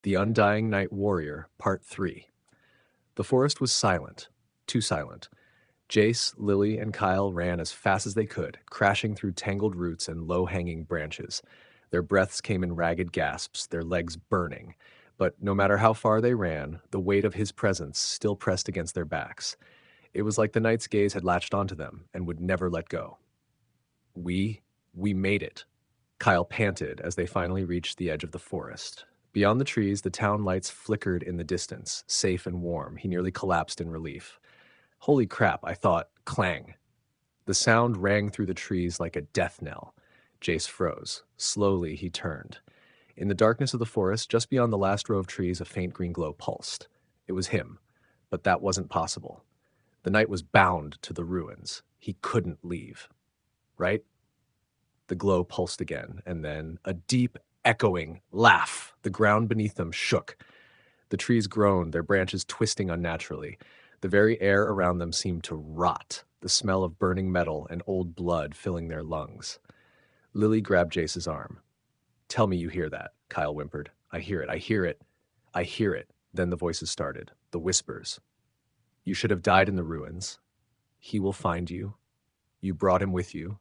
The Undying Night Warrior, Part 3. The forest was silent, too silent. Jace, Lily, and Kyle ran as fast as they could, crashing through tangled roots and low-hanging branches. Their breaths came in ragged gasps, their legs burning. But no matter how far they ran, the weight of his presence still pressed against their backs. It was like the night's gaze had latched onto them and would never let go. We made it, Kyle panted as they finally reached the edge of the forest. Beyond the trees, the town lights flickered in the distance, safe and warm. He nearly collapsed in relief. Holy crap, I thought. Clang. The sound rang through the trees like a death knell. Jace froze. Slowly, he turned. In the darkness of the forest, just beyond the last row of trees, a faint green glow pulsed. It was him. But that wasn't possible. The knight was bound to the ruins. He couldn't leave. Right? The glow pulsed again, and then a deep, echoing laugh. The ground beneath them shook. The trees groaned, their branches twisting unnaturally. The very air around them seemed to rot, the smell of burning metal and old blood filling their lungs. Lily grabbed Jace's arm. "Tell me you hear that," Kyle whimpered. "I hear it, I hear it, I hear it." Then the voices started, the whispers. "You should have died in the ruins. He will find you. You brought him with you."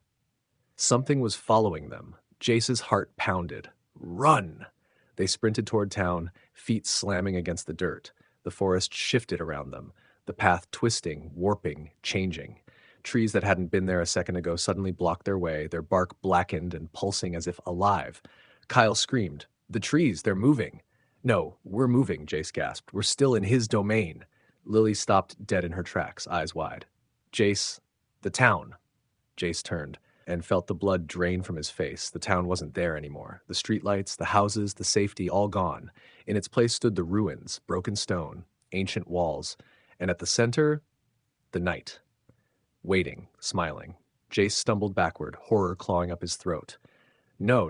Something was following them. Jace's heart pounded. Run! They sprinted toward town, feet slamming against the dirt. The forest shifted around them, the path twisting, warping, changing. Trees that hadn't been there a second ago suddenly blocked their way, their bark blackened and pulsing as if alive. Kyle screamed, "The trees, they're moving." "No, we're moving," Jace gasped. "We're still in his domain." Lily stopped dead in her tracks, eyes wide. "Jace, the town." Jace turned and felt the blood drain from his face. The town wasn't there anymore. The streetlights, the houses, the safety, all gone. In its place stood the ruins, broken stone, ancient walls, and at the center, the knight. Waiting, smiling. Jace stumbled backward, horror clawing up his throat. No,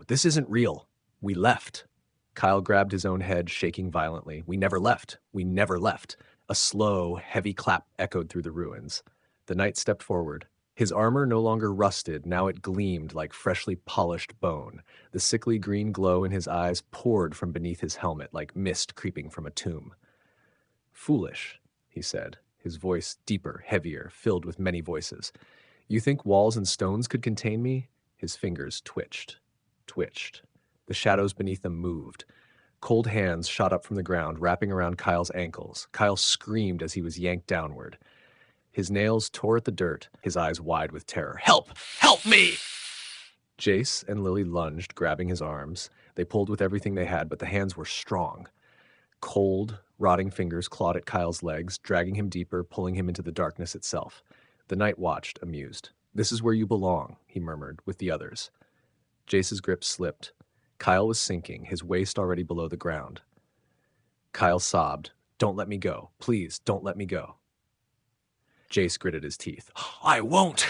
this isn't real. We left." Kyle grabbed his own head, shaking violently. We never left. We never left." A slow, heavy clap echoed through the ruins. The knight stepped forward. His armor no longer rusted, now it gleamed like freshly polished bone. The sickly green glow in his eyes poured from beneath his helmet like mist creeping from a tomb. "Foolish," he said, his voice deeper, heavier, filled with many voices. "You think walls and stones could contain me?" His fingers twitched. The shadows beneath them moved. Cold hands shot up from the ground, wrapping around Kyle's ankles. Kyle screamed as he was yanked downward. His nails tore at the dirt, his eyes wide with terror. "Help! Help me!" Jace and Lily lunged, grabbing his arms. They pulled with everything they had, but the hands were strong. Cold, rotting fingers clawed at Kyle's legs, dragging him deeper, pulling him into the darkness itself. The knight watched, amused. "This is where you belong," he murmured, with the others. Jace's grip slipped. Kyle was sinking, his waist already below the ground. Kyle sobbed, "Don't let me go. Please, don't let me go." Jace gritted his teeth. "I won't!"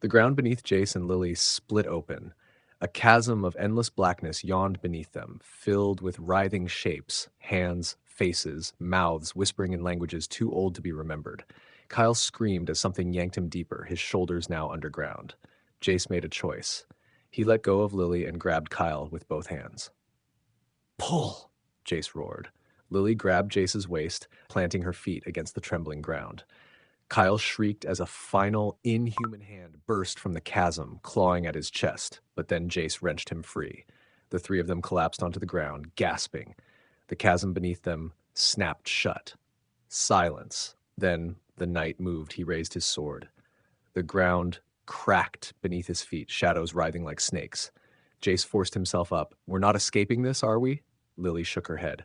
The ground beneath Jace and Lily split open. A chasm of endless blackness yawned beneath them, filled with writhing shapes, hands, faces, mouths whispering in languages too old to be remembered. Kyle screamed as something yanked him deeper, his shoulders now underground. Jace made a choice. He let go of Lily and grabbed Kyle with both hands. "Pull!" Jace roared. Lily grabbed Jace's waist, planting her feet against the trembling ground. Kyle shrieked as a final, inhuman hand burst from the chasm, clawing at his chest, but then Jace wrenched him free. The three of them collapsed onto the ground, gasping. The chasm beneath them snapped shut. Silence. Then the knight moved. He raised his sword. The ground cracked beneath his feet, shadows writhing like snakes. Jace forced himself up. "We're not escaping this, are we?" Lily shook her head.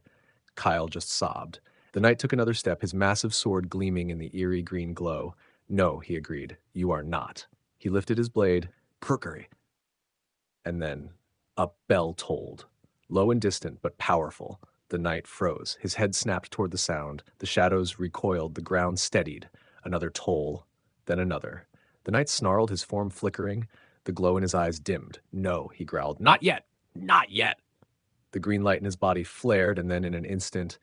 Kyle just sobbed. The knight took another step, his massive sword gleaming in the eerie green glow. "No," he agreed. "You are not." He lifted his blade. "Perkery." And then a bell tolled. Low and distant, but powerful. The knight froze. His head snapped toward the sound. The shadows recoiled. The ground steadied. Another toll. Then another. The knight snarled, his form flickering. The glow in his eyes dimmed. "No," he growled. "Not yet! Not yet!" The green light in his body flared, and then in an instant,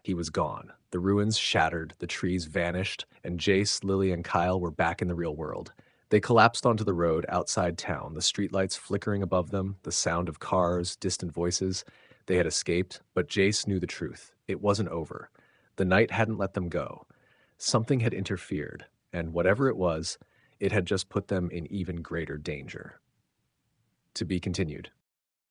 he was gone. The ruins shattered, the trees vanished, and Jace, Lily, and Kyle were back in the real world. They collapsed onto the road outside town, the streetlights flickering above them, the sound of cars, distant voices. They had escaped, but Jace knew the truth. It wasn't over. The night hadn't let them go. Something had interfered, and whatever it was, it had just put them in even greater danger. To be continued.